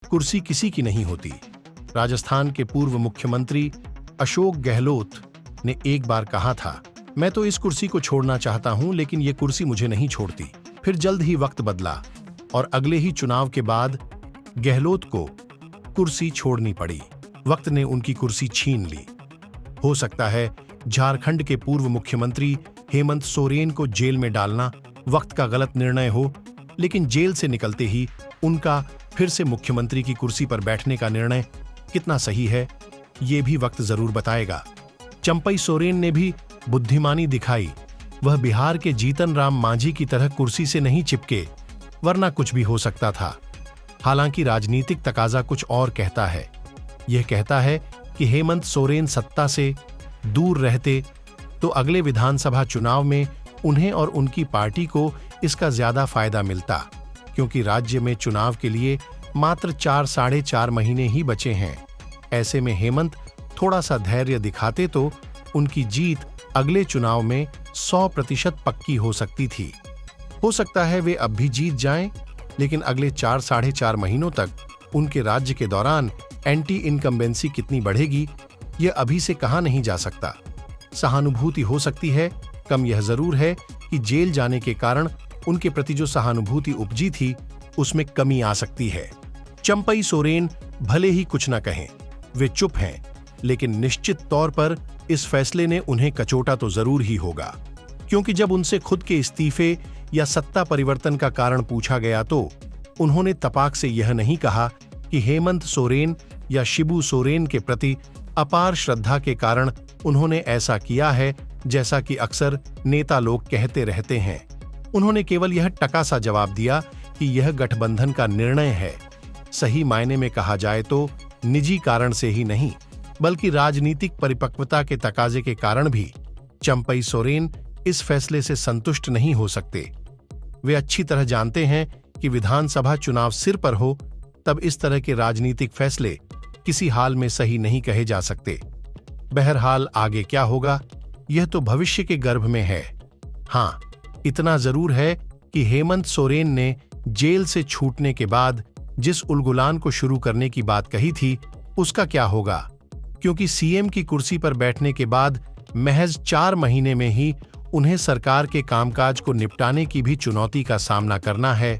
कुर्सी किसी की नहीं होती। राजस्थान के पूर्व मुख्यमंत्री अशोक गहलोत ने एक बार कहा था, मैं तो इस कुर्सी को छोड़ना चाहता हूं, लेकिन ये कुर्सी मुझे नहीं छोड़ती। फिर जल्द ही वक्त बदला और अगले ही चुनाव के बाद गहलोत को कुर्सी छोड़नी पड़ी। वक्त ने उनकी कुर्सी छीन ली। हो सकता है झारखंड के पूर्व मुख्यमंत्री हेमंत सोरेन को जेल में डालना वक्त का गलत निर्णय हो, लेकिन जेल से निकलते ही उनका फिर से मुख्यमंत्री की कुर्सी पर बैठने का निर्णय कितना सही है, ये भी वक्त जरूर बताएगा। चंपई सोरेन ने भी बुद्धिमानी दिखाई। वह बिहार के जीतन राम मांझी की तरह कुर्सी से नहीं चिपके, वरना कुछ भी हो सकता था। हालांकि राजनीतिक तकाजा कुछ और कहता है। यह कहता है कि हेमंत सोरेन सत्ता से दूर रहते तो अगले विधानसभा चुनाव में उन्हें और उनकी पार्टी को इसका ज्यादा फायदा मिलता, क्योंकि राज्य में चुनाव के लिए मात्र 4-4.5 महीने ही बचे हैं। ऐसे में हेमंत थोड़ा सा धैर्य दिखाते तो उनकी जीत अगले चुनाव में 100% पक्की हो सकती थी। हो सकता है वे अब भी जीत जाएं, लेकिन अगले 4-4.5 महीनों तक उनके राज्य के दौरान एंटी इनकम्बेंसी कितनी बढ़ेगी, यह अभी से कहा नहीं जा सकता। सहानुभूति हो सकती है कम। यह जरूर है कि जेल जाने के कारण उनके प्रति जो सहानुभूति उपजी थी, उसमें कमी आ सकती है। चंपई सोरेन भले ही कुछ न कहें, वे चुप हैं, लेकिन निश्चित तौर पर इस फैसले ने उन्हें कचोटा तो जरूर ही होगा, क्योंकि जब उनसे खुद के इस्तीफे या सत्ता परिवर्तन का कारण पूछा गया तो उन्होंने तपाक से यह नहीं कहा कि हेमंत सोरेन या शिबू सोरेन के प्रति अपार श्रद्धा के कारण उन्होंने ऐसा किया है, जैसा कि अक्सर नेता लोग कहते रहते हैं। उन्होंने केवल यह टका सा जवाब दिया कि यह गठबंधन का निर्णय है। सही मायने में कहा जाए तो निजी कारण से ही नहीं, बल्कि राजनीतिक परिपक्वता के तकाजे के कारण भी चंपई सोरेन इस फैसले से संतुष्ट नहीं हो सकते। वे अच्छी तरह जानते हैं कि विधानसभा चुनाव सिर पर हो, तब इस तरह के राजनीतिक फैसले किसी हाल में सही नहीं कहे जा सकते। बहरहाल आगे क्या होगा, यह तो भविष्य के गर्भ में है। हाँ, इतना जरूर है कि हेमंत सोरेन ने जेल से छूटने के बाद जिस उलगुलान को शुरू करने की बात कही थी, उसका क्या होगा, क्योंकि सीएम की कुर्सी पर बैठने के बाद महज 4 महीने में ही उन्हें सरकार के कामकाज को निपटाने की भी चुनौती का सामना करना है।